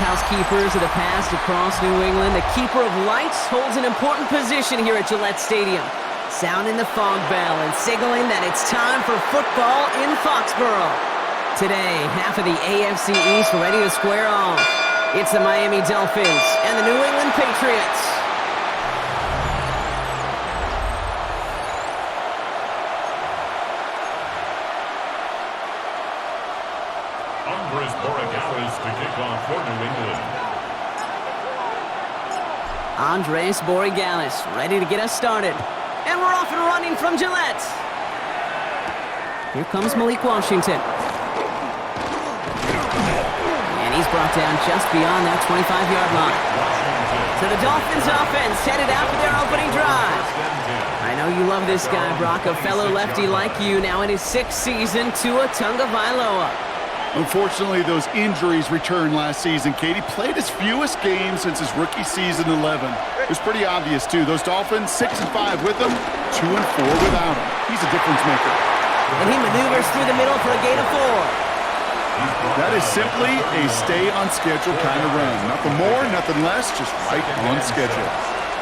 housekeepers of the past across New England, the keeper of lights holds an important position here at Gillette Stadium, sounding the fog bell and signaling that it's time for football in Foxborough. Today, half of the AFC East ready to square off. It's the Miami Dolphins and the New England Patriots. Andres Borregales ready to get us started. And we're off and running from Gillette. Here comes Malik Washington. And he's brought down just beyond that 25-yard line. So the Dolphins offense headed out for their opening drive. I know you love this guy, Brock, a fellow lefty like you, now in his 6th season, Tua Tagovailoa. Unfortunately, those injuries returned last season. Katie played his fewest games since his rookie season 11. It was pretty obvious, too. Those Dolphins, 6-5 with him, 2-4 without him. He's a difference maker. And he maneuvers through the middle for a gain of 4. That is simply a stay-on-schedule kind of run. Nothing more, nothing less, just right on schedule.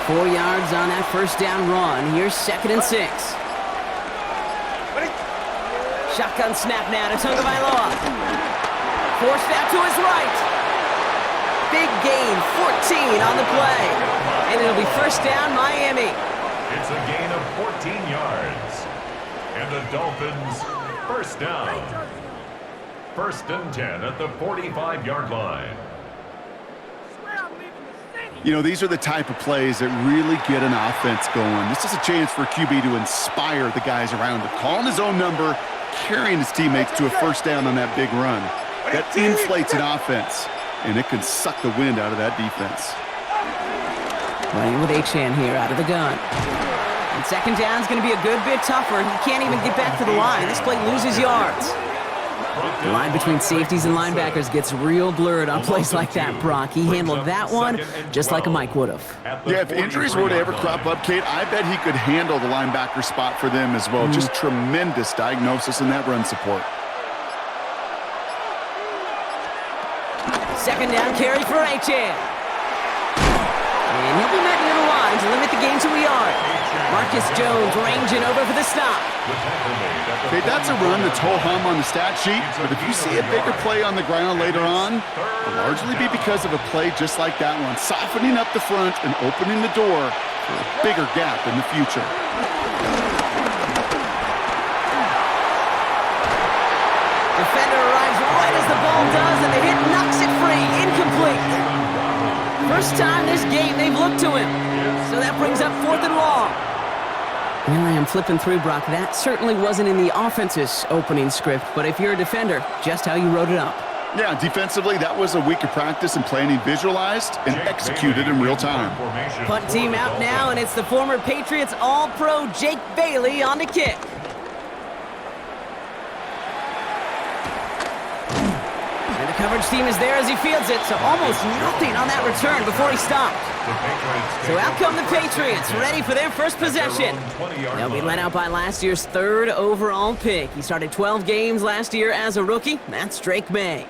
4 yards on that first down run. Here's 2nd and 6. Shotgun snap now to Tagovailoa. Forced out to his right. Big gain, 14 on the play. And it'll be first down, Miami. It's a gain of 14 yards. And the Dolphins, first down. 1st and 10 at the 45-yard line. You know, these are the type of plays that really get an offense going. This is a chance for QB to inspire the guys around him. Calling his own number, carrying his teammates to a first down on that big run. That inflates an offense, and it can suck the wind out of that defense. Playing with chant here out of the gun. And 2nd down is going to be a good bit tougher. He can't even get back to the line. This play loses yards. The line between safeties and linebackers gets real blurred on plays like that, Brock. He handled that one just like a Mike would have. Yeah, if injuries were to ever crop up, Kate, I bet he could handle the linebacker spot for them as well. Just tremendous diagnosis in that run support. 2nd down carry for chant. And he'll be met near the line to limit the gain to a yard. Marcus Jones ranging over for the stop. Okay, that's a run that's ho-hum on the stat sheet, but if you see a bigger play on the ground later on, it'll largely be because of a play just like that one, softening up the front and opening the door for a bigger gap in the future. Defender arrives right as the ball does, and the hit knocks it free. Incomplete. First time this game they've looked to him. So that brings up 4th and long. Here I am flipping through, Brock. That certainly wasn't in the offense's opening script, but if you're a defender, just how you wrote it up. Yeah, defensively, that was a week of practice and planning visualized and executed in real time. Punt team out now, and it's the former Patriots All-Pro Jake Bailey on the kick. And the coverage team is there as he fields it, so almost nothing on that return before he stopped. So out come the Patriots, ready for their first possession. They'll be led out by last year's 3rd overall pick. He started 12 games last year as a rookie. That's Drake May.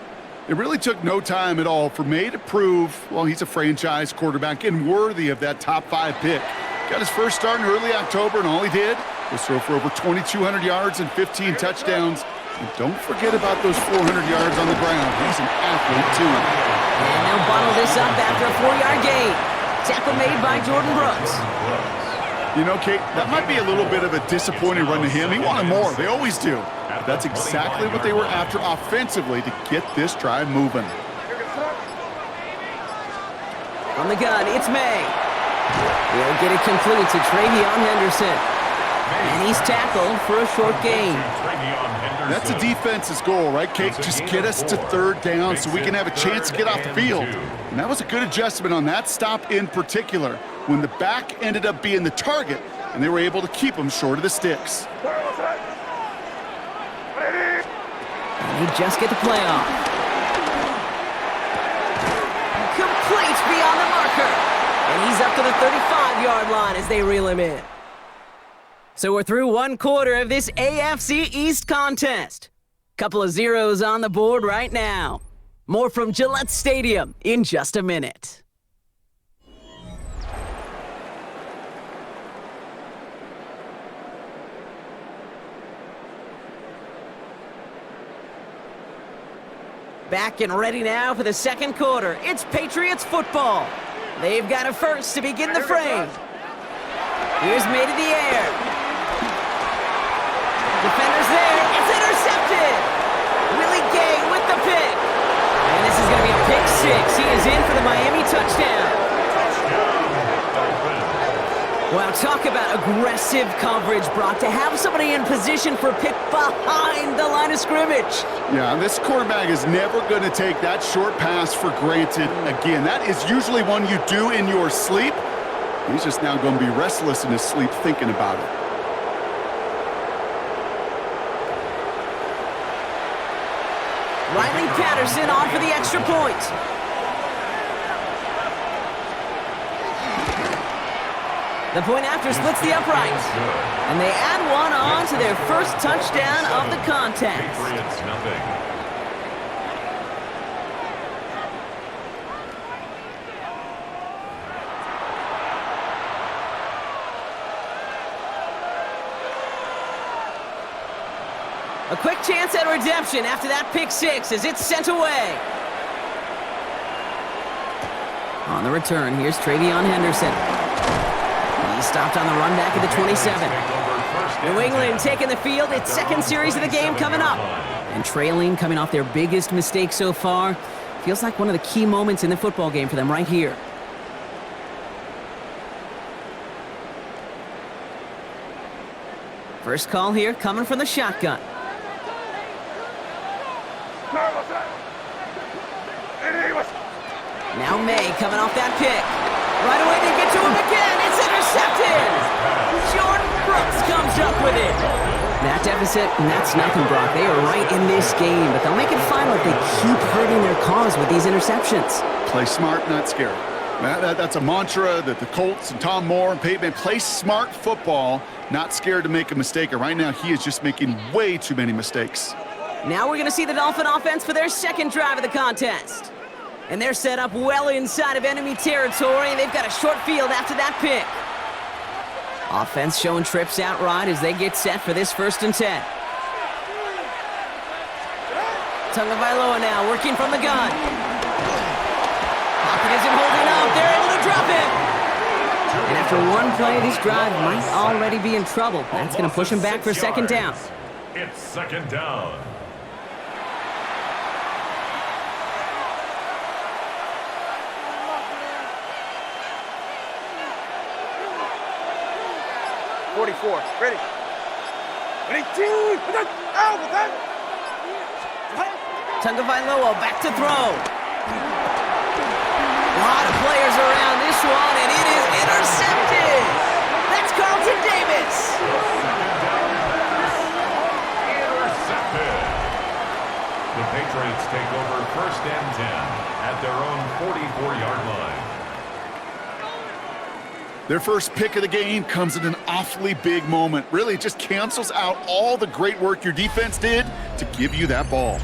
It really took no time at all for May to prove, well, he's a franchise quarterback and worthy of that top 5 pick. Got his first start in early October, and all he did was throw for over 2,200 yards and 15 touchdowns. And don't forget about those 400 yards on the ground. He's an athlete, too. And they'll bottle this up after a 4-yard gain. Tackle made by Jordan Brooks. You know, Kate, that might be a little bit of a disappointing run to him. He wanted more. They always do. But that's exactly what they were after offensively to get this drive moving. On the gun, it's May. He'll get it complete to Travion Henderson. And he's tackled for a short gain. That's a defense's goal, right, Kate? Just get us to 3rd down so we can have a chance to get off the field. And that was a good adjustment on that stop in particular, when the back ended up being the target, and they were able to keep him short of the sticks. And they just get the play off. Complete beyond the marker. And he's up to the 35-yard line as they reel him in. So we're through 1 quarter of this AFC East contest. Couple of zeros on the board right now. More from Gillette Stadium in just a minute. Back and ready now for the second quarter. It's Patriots football. They've got a first to begin the frame. Here's made in the air. Defender's there. It's intercepted. Willie Gay with the pick. And this is going to be a pick six. He is in for the Miami touchdown. Wow, talk about aggressive coverage, Brock, to have somebody in position for a pick behind the line of scrimmage. Yeah, this quarterback is never going to take that short pass for granted again. That is usually one you do in your sleep. He's just now going to be restless in his sleep thinking about it. Riley Patterson on for the extra point. The point after splits the upright. And they add one on to their first touchdown of the contest. Patriots nothing. A quick chance at redemption after that pick six as it's sent away. On the return, here's Travion Henderson. He stopped on the run back at the 27. New England taking the field. Its second series of the game coming up. And trailing, coming off their biggest mistake so far. Feels like one of the key moments in the football game for them right here. First call here coming from the shotgun. Now May coming off that pick. Right away they get to him again. It's intercepted. Jordan Brooks comes up with it. That deficit, and that's nothing, Brock. They are right in this game, but they'll make it fine if they keep hurting their cause with these interceptions. Play smart, not scary. That's a mantra that the Colts and Tom Moore and Peyton play smart football, not scared to make a mistake. And right now he is just making way too many mistakes. Now we're going to see the Dolphin offense for their second drive of the contest. And they're set up well inside of enemy territory. They've got a short field after that pick. Offense showing trips out right as they get set for this 1st and 10. Tagovailoa now working from the gun. Pocket isn't holding up. They're able to drop him. And after one play, this drive might already be in trouble. That's going to push him back for 2nd down. It's 2nd down. Ready. Tagovailoa back to throw. A lot of players around this one, and it is intercepted. That's Carlton Davis. Intercepted. The Patriots take over 1st and 10 at their own 44-yard line. Their first pick of the game comes at an awfully big moment. Really, it just cancels out all the great work your defense did to give you that ball.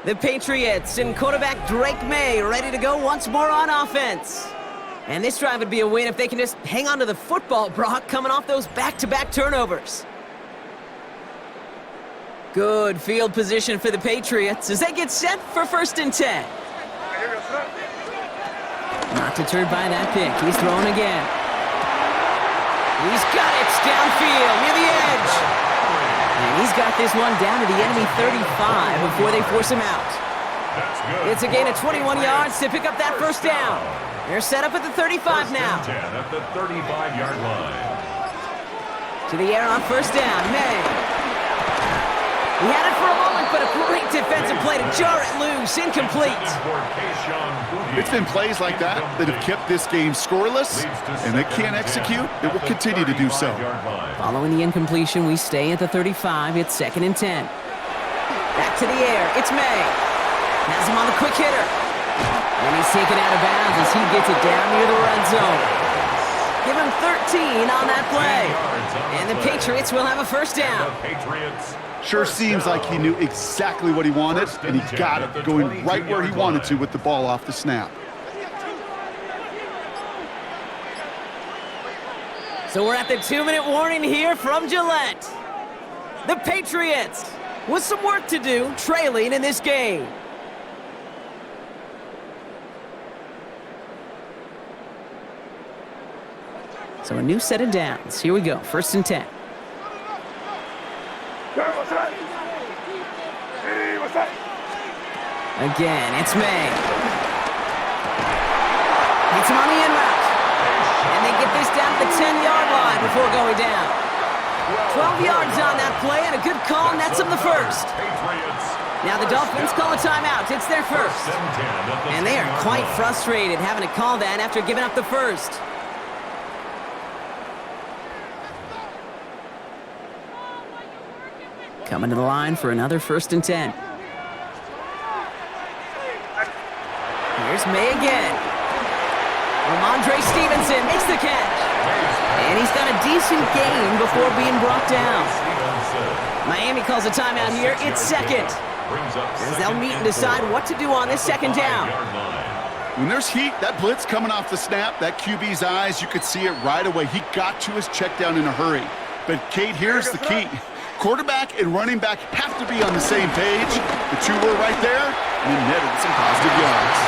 The Patriots and quarterback Drake May ready to go once more on offense. And this drive would be a win if they can just hang on to the football, Brock, coming off those back-to-back turnovers. Good field position for the Patriots as they get set for 1st and 10. Not deterred by that pick. He's throwing again. He's got it downfield near the edge. And he's got this one down to the enemy 35 before they force him out. It's a gain of 21 yards to pick up that 1st down. They're set up at the 35 now. 1st and 10 at the 35-yard line. To the air on 1st down. May. He had it for a moment, but a great defensive play to jar it loose. Incomplete. It's been plays like that that have kept this game scoreless, and they can't execute. It will continue to do so. Following the incompletion, we stay at the 35. It's 2nd and 10. Back to the air. It's May. Has him on the quick hitter. And he's taken out of bounds as he gets it down near the red zone. Give him 13 on that play. And the Patriots will have a first down. Sure seems like he knew exactly what he wanted, and he got it, going right where he wanted to with the ball off the snap. So we're at the 2-minute warning here from Gillette. The Patriots with some work to do, trailing in this game. So a new set of downs. Here we go, 1st and 10. Again, it's May. Hits him on the in route. And they get this down to the 10-yard line before going down. 12 yards on that play, and a good call nets them the first. Now the Dolphins call a timeout. It's their first. And they are quite frustrated having to call that after giving up the first. Coming to the line for another 1st and 10. Here's May again. Ramondre Stevenson makes the catch. And he's got a decent gain before being brought down. Miami calls a timeout here. It's second. As they'll meet and decide what to do on this 2nd down. When there's heat, that blitz coming off the snap, that QB's eyes, you could see it right away. He got to his check down in a hurry. But, Kate, here's the key. Quarterback and running back have to be on the same page. The two were right there, and then netted some positive yards.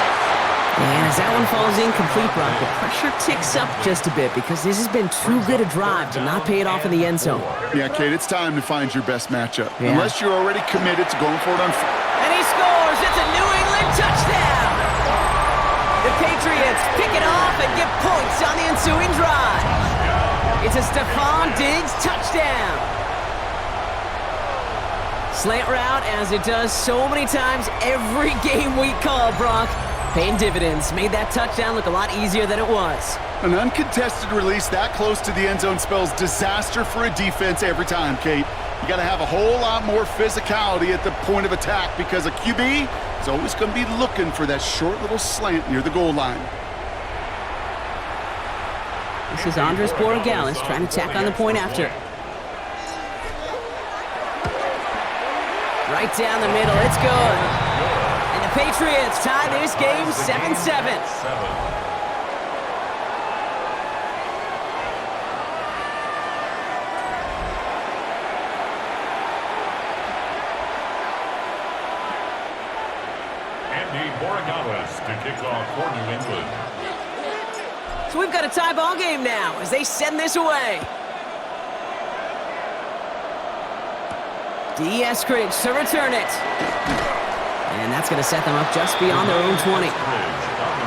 And as that one falls incomplete, Brock, the pressure ticks up just a bit because this has been too good a drive to not pay it off in the end zone. Yeah, Kate, it's time to find your best matchup. Yeah. Unless you're already committed to going for it on... And he scores! It's a New England touchdown! The Patriots pick it off and get points on the ensuing drive. It's a Stephon Diggs touchdown. Slant route, as it does so many times every game we call, Brock. Paying dividends. Made that touchdown look a lot easier than it was. An uncontested release that close to the end zone spells disaster for a defense every time, Kate. You got to have a whole lot more physicality at the point of attack because a QB is always going to be looking for that short little slant near the goal line. This is Andres Borregales trying to tack on the point after. Right down the middle. It's good. And the Patriots tie this game 7-7. To kick off for New England. So we've got a tie ball game now as they send this away. D.S. Criggs to return it. And that's going to set them up just beyond their own 20.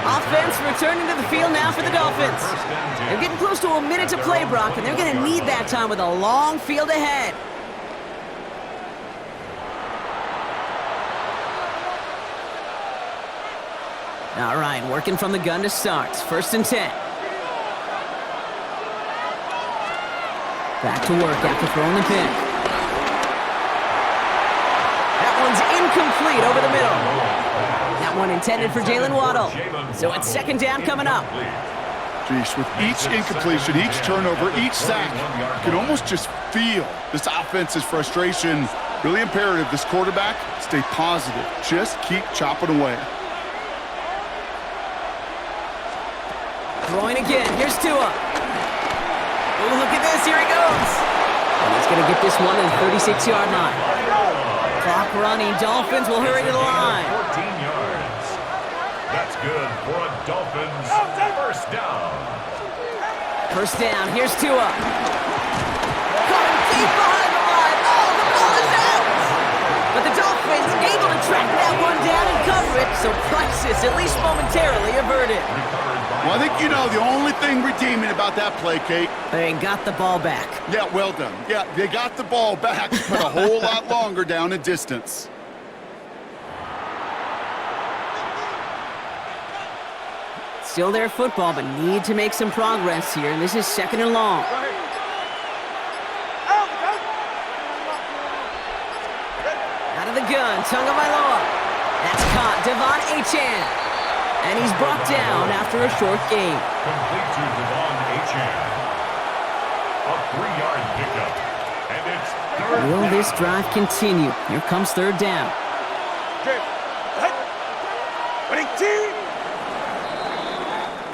Offense returning to the field now for the Dolphins. They're getting close to a minute to play, Brock, and they're going to need that time with a long field ahead. All right, working from the gun to start. 1st and 10. Back to work after throwing the pick. That one's incomplete over the middle. That one intended for Jalen Waddle. So it's 2nd down coming up. Jeez, with each incompletion, each turnover, each sack, you can almost just feel this offense's frustration. Really imperative, this quarterback, stay positive. Just keep chopping away. Throwing again. Here's Tua. Oh, look at this. Here he goes. And he's going to get this one at the 36-yard line. Clock running. Dolphins will hurry to the line. 14 yards. That's good for a Dolphins first down. First down. Here's Tua. Coming deep behind the line. Oh, the ball is out. But the Dolphins able to track that one down and cover it, so crisis at least momentarily averted. Well, I think you know the only thing redeeming about that play, Kate. They got the ball back. Yeah, well done. Yeah, they got the ball back, but a whole lot longer down in distance. Still their football, but need to make some progress here, and this is 2nd and long. Out of the gun, Tagovailoa. That's caught. Devon Achane. And he's brought down after a short gain. Complete to Devon Achane. A 3-yard pickup. And it's third Will down. this drive continue? Here comes third down.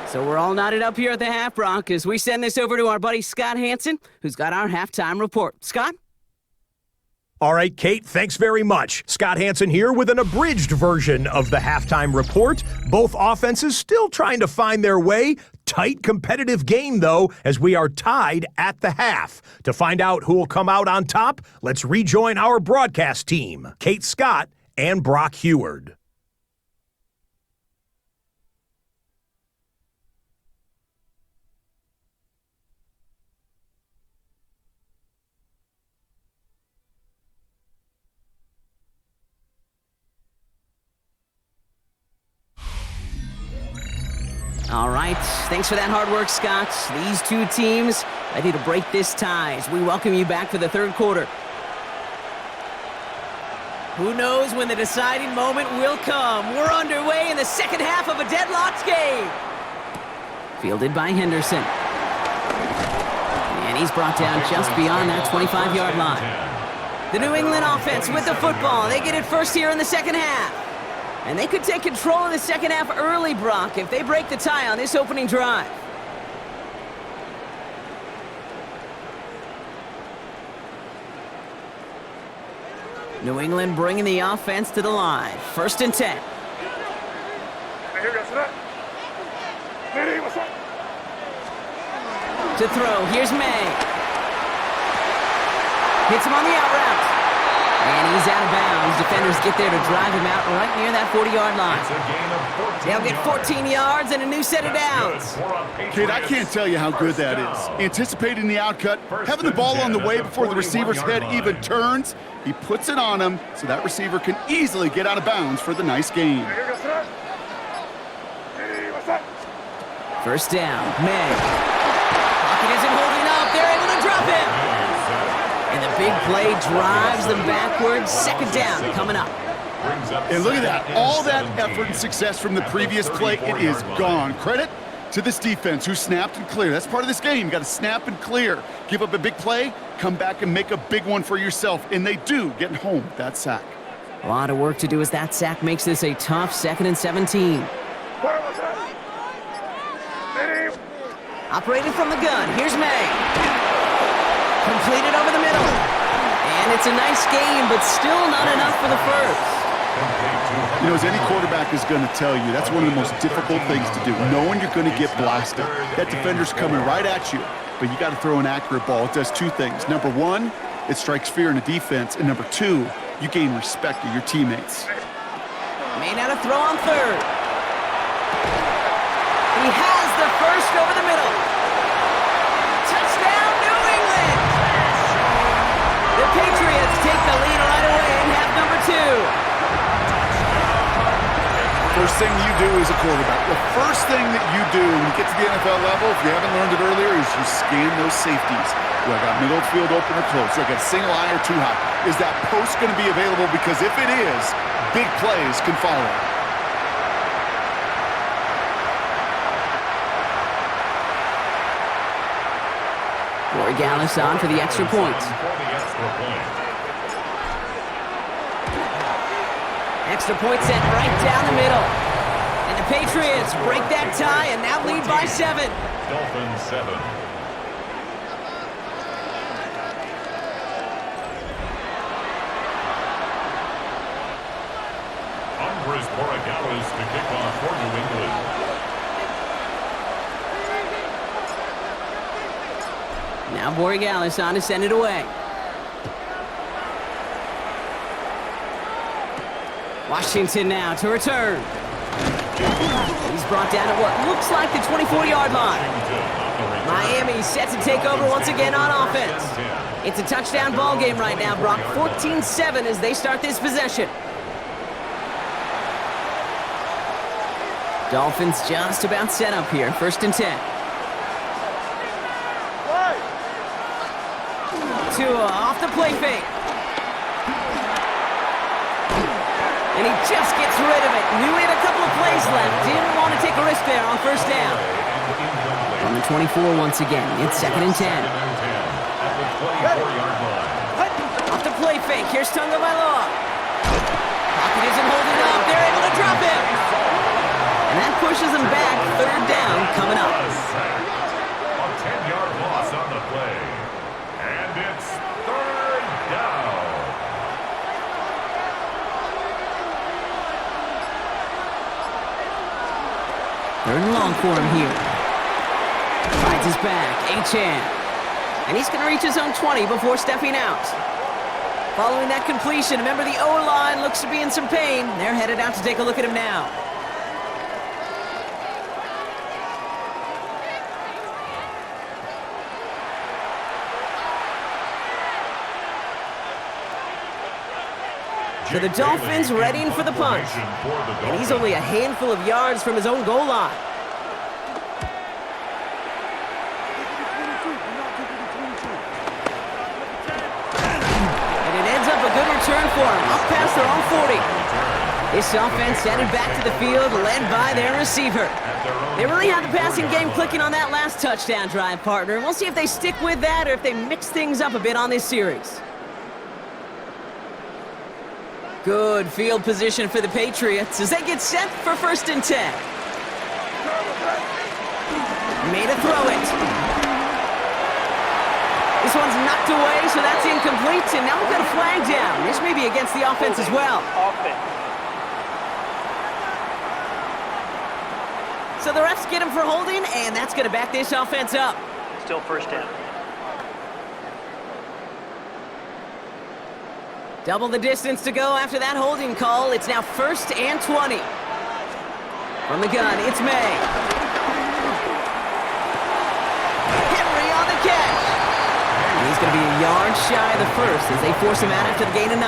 So we're all knotted up here at the half, Brock, as we send this over to our buddy Scott Hanson, who's got our halftime report. Scott? All right, Kate, thanks very much. Scott Hanson here with an abridged version of the halftime report. Both offenses still trying to find their way. Tight competitive game, though, as we are tied at the half. To find out who will come out on top, let's rejoin our broadcast team, Kate Scott and Brock Heward. All right, thanks for that hard work, Scott. These two teams ready to break this tie as we welcome you back for the third quarter. Who knows when the deciding moment will come? We're underway in the second half of a deadlocked game. Fielded by Henderson. And he's brought down just beyond that 25-yard line. The New England offense with the football. They get it first here in the second half. And they could take control of the second half early, Brock, if they break the tie on this opening drive. New England bringing the offense to the line. 1st and 10. To throw, here's May. Hits him on the out route. And he's out of bounds. Defenders get there to drive him out right near that 40-yard line. It's a gain of 14 They'll get 14 yards and a new set of downs. Kid, I can't tell you how good that is. Anticipating the outcut, having the ball on the way before the receiver's head even turns. He puts it on him so that receiver can easily get out of bounds for the nice gain. 1st down, May. Pocket isn't holding up. They're able to drop him. And the big play drives them backwards. 2nd down coming up. And look at that. All that effort and success from the previous play, it is gone. Credit to this defense who snapped and cleared. That's part of this game. You got to snap and clear. Give up a big play, come back and make a big one for yourself. And they do, getting home with that sack. A lot of work to do as that sack makes this a tough 2nd and 17. Operating from the gun. Here's May. Completed over the middle. And it's a nice game, but still not enough for the first. You know, as any quarterback is going to tell you, that's one of the most difficult things to do, knowing you're going to get blasted. That defender's coming right at you, but you got to throw an accurate ball. It does two things. Number one, it strikes fear in the defense, and number two, you gain respect of your teammates. May not have thrown on 3rd. He has the first over the middle. Touchdown, New England! The Patriots take the lead right away in half number 2. First thing you do as a quarterback, the first thing that you do when you get to the NFL level, if you haven't learned it earlier, is you scan those safeties. Do I got middle field open or close? Do I got single high or too high? Is that post going to be available? Because if it is, big plays can follow. Gallis on for the extra point. Extra point sent right down the middle. And the Patriots break that tie and now lead by 7. Dolphins 7. Andres Borregales to kick off for New England. Now Borregales on to send it away. Washington now to return. He's brought down at what looks like the 24-yard line. Miami set to take over once again on offense. It's a touchdown ball game right now, Brock. 14-7 as they start this possession. Dolphins just about set up here. 1st and 10. Tua off the play fake. And he just gets rid of it. Knew he had a couple of plays left. Didn't want to take a risk there on first down. On the 24 once again. It's 2nd and 10. Off the play fake. Here's Tagovailoa. Pocket isn't holding up. They're able to drop him. And that pushes him back. 3rd down coming up. A 10-yard loss on the play. And it's 3rd down. 3rd and long for him here. Finds his back. Chant. And he's going to reach his own 20 before stepping out. Following that completion, remember the O-line looks to be in some pain. They're headed out to take a look at him now. So the Dolphins readying for the punch. And he's only a handful of yards from his own goal line. And it ends up a good return for him, up past their own 40. This offense headed back to the field, led by their receiver. They really had the passing game clicking on that last touchdown drive, partner. We'll see if they stick with that or if they mix things up a bit on this series. Good field position for the Patriots as they get set for 1st and 10. Made a throw it. This one's knocked away, so that's incomplete, and now we've got a flag down. This may be against the offense as well. So the refs get him for holding, and that's going to back this offense up. Still 1st down. Double the distance to go after that holding call. It's now 1st and 20. From the gun, it's May. Henry on the catch. And he's going to be a yard shy of the first as they force him out after the gain of 9.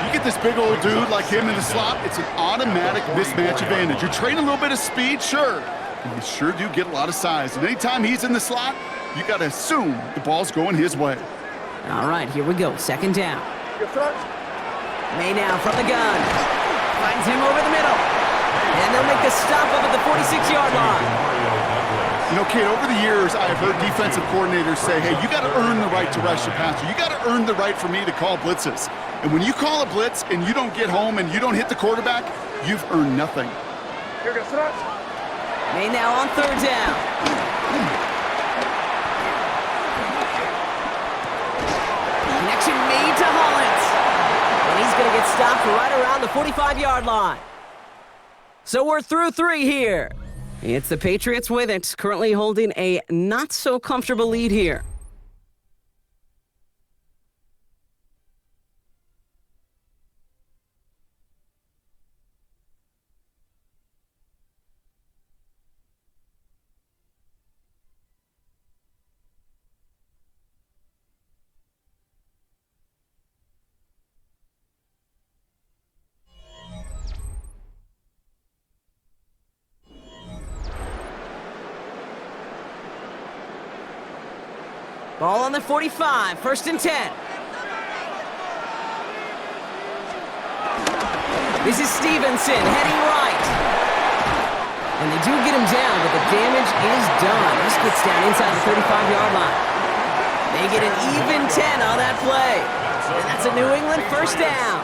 You get this big old dude like him in the slot, it's an automatic mismatch advantage. You're trading a little bit of speed, sure. And you sure do get a lot of size. And anytime he's in the slot, you got to assume the ball's going his way. All right, here we go. 2nd down. May now from the gun. Finds him over the middle. And they'll make a stop up at the 46-yard line. You know, Kate, over the years, I've heard defensive coordinators say, hey, you got to earn the right to rush the passer. You got to earn the right for me to call blitzes. And when you call a blitz and you don't get home and you don't hit the quarterback, you've earned nothing. May now on 3rd down. Connection made to Hollins. And he's going to get stopped right around the 45-yard line. So we're through 3 here. It's the Patriots with it, currently holding a not-so-comfortable lead here. Ball on the 45, 1st and 10. This is Stevenson heading right. And they do get him down, but the damage is done. This gets down inside the 35-yard line. They get an even 10 on that play. And that's a New England 1st down.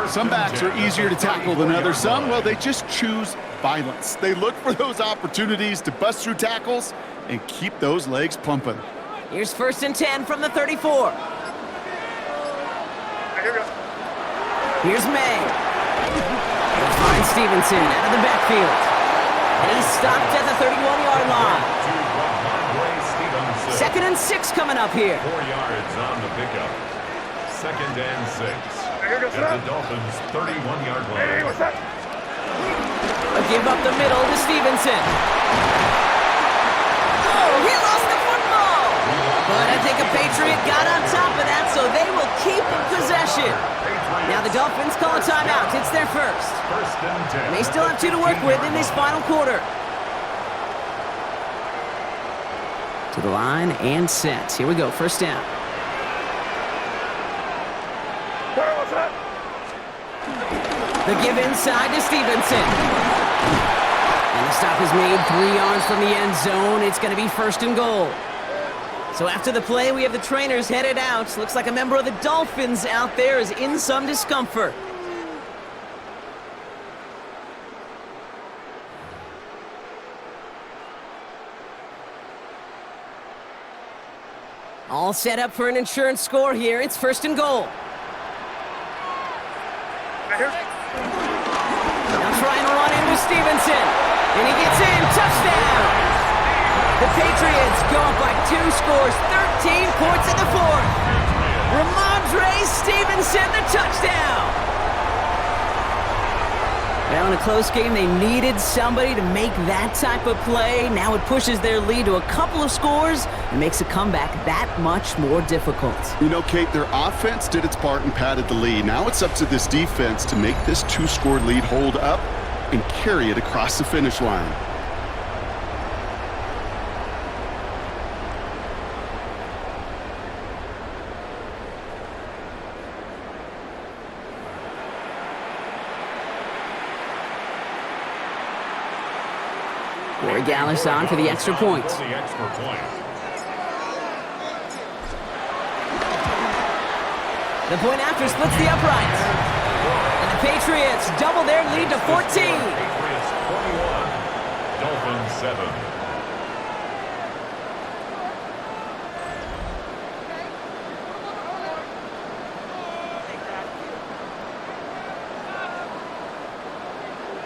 Some backs are easier to tackle than others. Some, well, they just choose violence. They look for those opportunities to bust through tackles and keep those legs pumping. Here's 1st and 10 from the 34. Here's May. He'll find Stevenson out of the backfield. And he's stopped at the 31-yard line. 2nd and 6 coming up here. 4 yards on the pickup. 2nd and 6. At the Dolphins' 31-yard line. A give up the middle to Stevenson. Oh, he lost the football. But I think a Patriot got on top of that, so they will keep possession. Now the Dolphins call a timeout. It's their first. 1st and 10. And they still have 2 to work with in this final quarter. To the line and set. Here we go, 1st down. The give inside to Stevenson. And the stop is made 3 yards from the end zone. It's going to be 1st and goal. So after the play, we have the trainers headed out. Looks like a member of the Dolphins out there is in some discomfort. All set up for an insurance score here. It's 1st and goal. Now trying to run into Stevenson. And he gets in. Touchdown! The Patriots go up by 2 scores. 13 points in the 4th. Ramondre Stevenson, the touchdown! Well, in a close game, they needed somebody to make that type of play. Now it pushes their lead to a couple of scores and makes a comeback that much more difficult. You know, Kate, their offense did its part and padded the lead. Now it's up to this defense to make this 2-score lead hold up and carry it across the finish line. Gallus on for the extra point. The extra point. The point after splits the uprights. And the Patriots double their lead to 14. Patriots 21, Dolphins 7.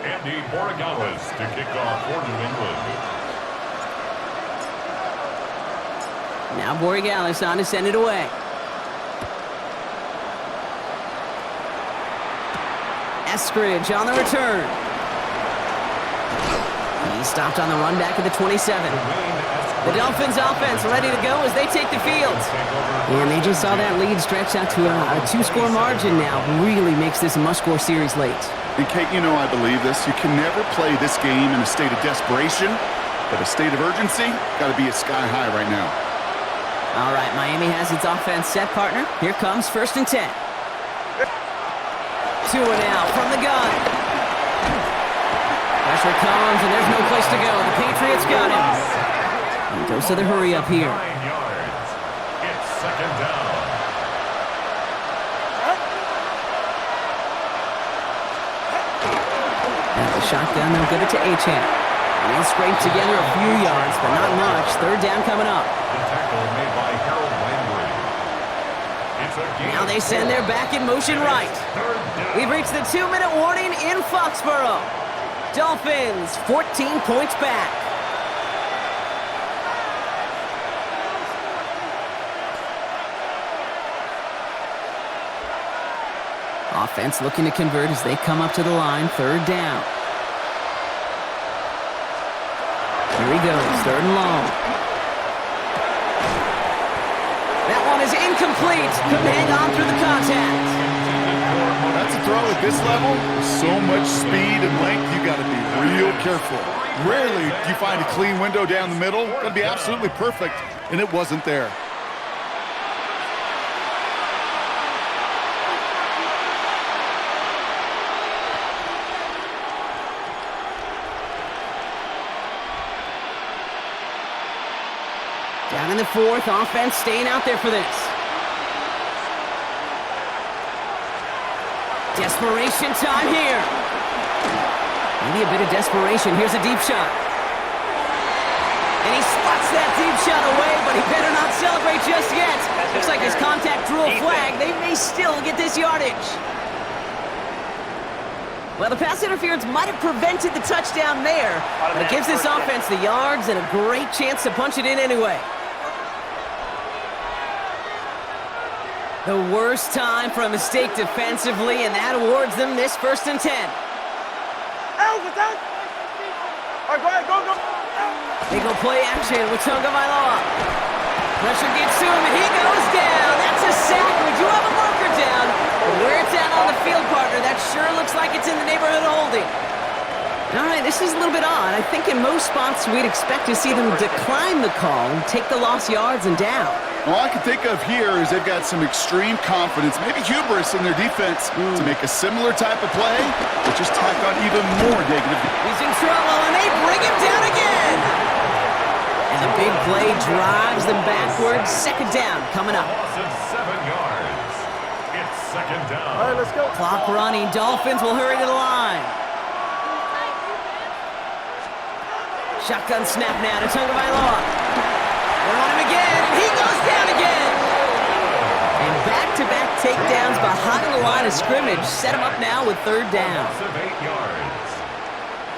Andy Borregales to kick off for New England. Now Borregales on to send it away. Eskridge on the return. He stopped on the run back at the 27. The Dolphins offense ready to go as they take the field. And they just saw that lead stretch out to a 2-score margin now. Really makes this a must-score series late. And Kate, you know I believe this. You can never play this game in a state of desperation, but a state of urgency got to be at sky high right now. All right, Miami has its offense set, partner. Here comes 1st and 10. 2 and out from the gun. Pressure comes, and there's no place to go. The Patriots got him. He goes to the hurry up here. 9 yards. It's 2nd down. Shotgun, they'll give it to chant. And he'll scrape together a few yards, but not much. 3rd down coming up. The tackle made by Harold Landry. It's a game. Now they send their back in motion right. 3rd down. We've reached the 2-minute warning in Foxborough. Dolphins, 14 points back. Offense looking to convert as they come up to the line. 3rd down. Here he goes, 3rd and long. That one is incomplete. Couldn't hang on through the contact. That's a throw at this level. So much speed and length, you got to be real careful. Rarely do you find a clean window down the middle. Got to be absolutely perfect, and it wasn't there. Down in the 4th, offense staying out there for this. Desperation time here. Maybe a bit of desperation. Here's a deep shot. And he swats that deep shot away, but he better not celebrate just yet. Looks like his contact drew a flag. They may still get this yardage. Well, the pass interference might have prevented the touchdown there, but it gives this offense the yards and a great chance to punch it in anyway. The worst time for a mistake defensively, and that awards them this 1st and 10. All right, go ahead, go. They go play action with Tagovailoa. Pressure gets to him, and he goes down. That's a sack. We do have a marker down. But where it's at on the field, partner, that sure looks like it's in the neighborhood of holding. All right, this is a little bit odd. I think in most spots we'd expect to see them decline the call and take the lost yards and down. All I can think of here is they've got some extreme confidence, maybe hubris in their defense to make a similar type of play, but just tack on even more negative. He's in trouble, and they bring him down again. And the big play drives them backwards. Second down coming up. Loss of 7 yards. It's second down. All right, let's go. Clock running. Dolphins will hurry to the line. Shotgun snap now to Tagovailoa. They're on him again, and he goes down again. And back-to-back takedowns behind the line of scrimmage set him up now with third down. Loss of 8 yards.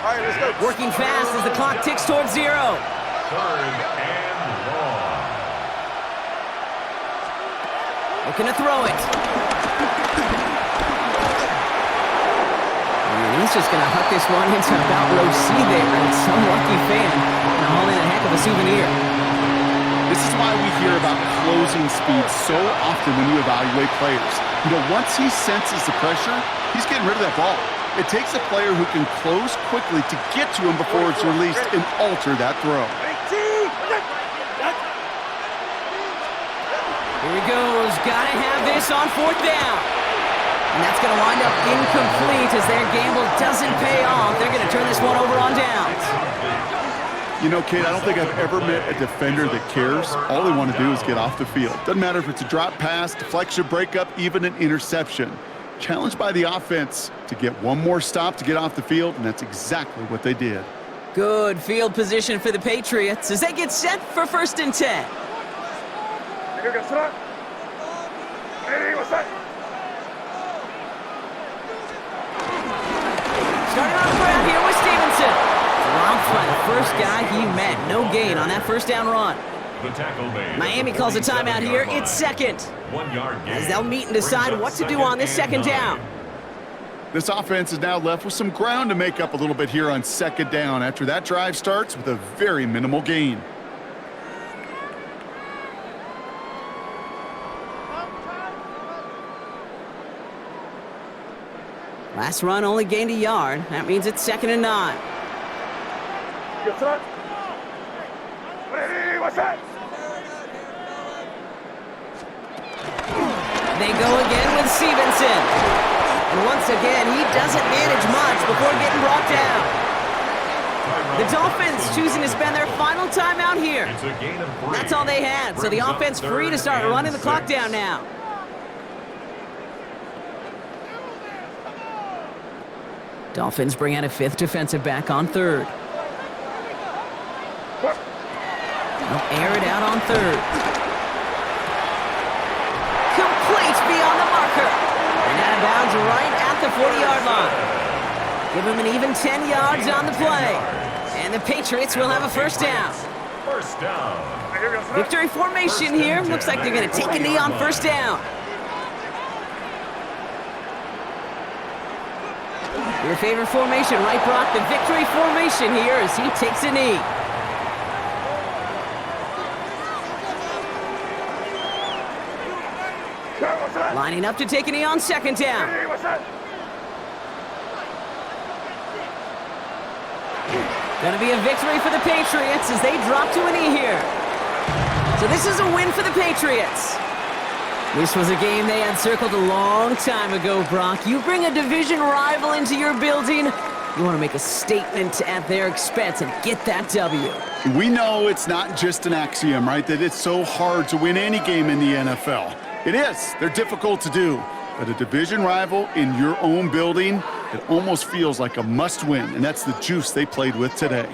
All right, let's go. Working fast as the clock ticks towards 0. Third and long. Looking to throw it. And he's just going to huck this one into about row C there. And some lucky fan going to haul in a heck of a souvenir. This is why we hear about closing speed so often when you evaluate players. You know, once he senses the pressure, he's getting rid of that ball. It takes a player who can close quickly to get to him before it's released and alter that throw. Here he goes. Got to have this on fourth down. And that's going to wind up incomplete as their gamble doesn't pay off. They're going to turn this one over on downs. You know, Kate, I don't think I've ever met a defender that cares. All they want to do is get off the field. Doesn't matter if it's a drop pass, deflection, breakup, even an interception. Challenged by the offense to get one more stop to get off the field, and that's exactly what they did. Good field position for the Patriots as they get set for 1st and 10. Starting on the ground here with Stevenson. Dropped by the first guy he met. No gain on that first down run. The tackle made. Miami calls a timeout here. It's second. 1 yard gain. As they'll meet and decide what to do on this second down. This offense is now left with some ground to make up a little bit here on second down after that drive starts with a very minimal gain. Last run only gained a yard. That means it's 2nd and 9. They go again with Stevenson. And once again, he doesn't manage much before getting brought down. The Dolphins choosing to spend their final timeout here. It's a gain of 3. That's all they had, so the offense free to start running the clock down now. Dolphins bring out a 5th defensive back on 3rd. They'll air it out on 3rd. Complete beyond the marker. And out of bounds right at the 40-yard line. Give him an even 10 yards on the play. And the Patriots will have a first down. First down. Victory formation here. Looks like they're going to take a knee on first down. Your favorite formation, right, Brock? The victory formation here as he takes a knee. Lining up to take a knee on second down. Gonna be a victory for the Patriots as they drop to a knee here. So this is a win for the Patriots. This was a game they had circled a long time ago, Brock. You bring a division rival into your building, you want to make a statement at their expense and get that W. We know it's not just an axiom, right, that it's so hard to win any game in the NFL. It is. They're difficult to do. But a division rival in your own building, it almost feels like a must-win, and that's the juice they played with today.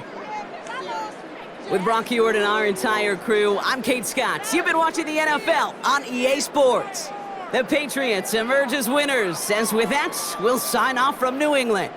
With Brock Heward and our entire crew, I'm Kate Scott. You've been watching the NFL on EA Sports. The Patriots emerge as winners, as with that, we'll sign off from New England.